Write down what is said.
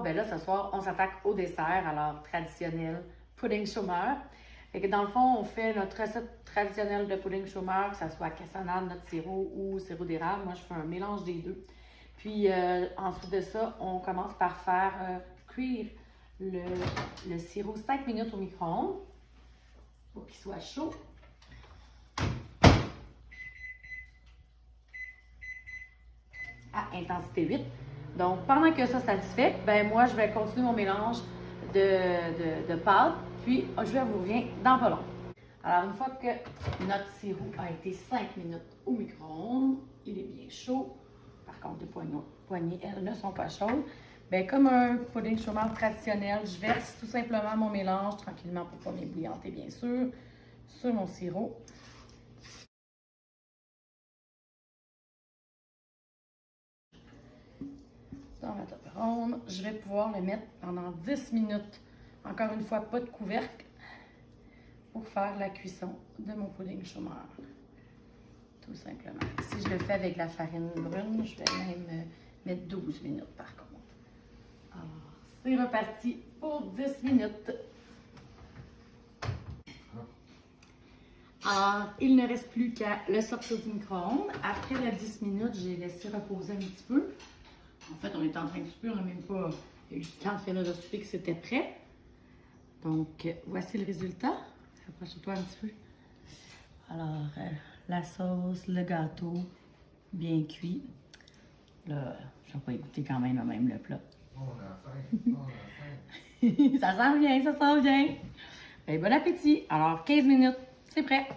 Ben là, ce soir, on s'attaque au dessert, alors traditionnel pudding chômeur. Fait que dans le fond, on fait notre recette traditionnelle de pudding chômeur, que ce soit cassonade, notre sirop ou sirop d'érable. Moi, je fais un mélange des deux. Puis ensuite de ça, on commence par faire cuire le sirop 5 minutes au micro-ondes pour qu'il soit chaud. À intensité 8. Donc, pendant que ça se fait, ben moi, je vais continuer mon mélange de pâtes, puis je vous reviens dans pas long. Alors, une fois que notre sirop a été 5 minutes au micro-ondes, il est bien chaud. Par contre, les poignées, elles, ne sont pas chaudes. Bien, comme un pudding chômeur traditionnel, je verse tout simplement mon mélange tranquillement pour pas m'ébouillanter, bien sûr, sur mon sirop. Dans ma table ronde, je vais pouvoir le mettre pendant 10 minutes. Encore une fois, pas de couvercle pour faire la cuisson de mon pudding chômeur. Tout simplement. Si je le fais avec la farine brune, je vais même mettre 12 minutes par contre. Alors, c'est reparti pour 10 minutes. Alors, il ne reste plus qu'à le sortir du micro-ondes. Après les 10 minutes, j'ai laissé reposer un petit peu. En fait, on est en train de souper, on n'a même pas eu le temps de faire notre souper que c'était prêt. Donc, voici le résultat. Approche-toi un petit peu. Alors, la sauce, le gâteau, bien cuit. Là, je vais pas écouter quand même le plat. On a faim, on a faim. Ça sent bien, ça sent bien. Ben, bon appétit. Alors, 15 minutes, c'est prêt.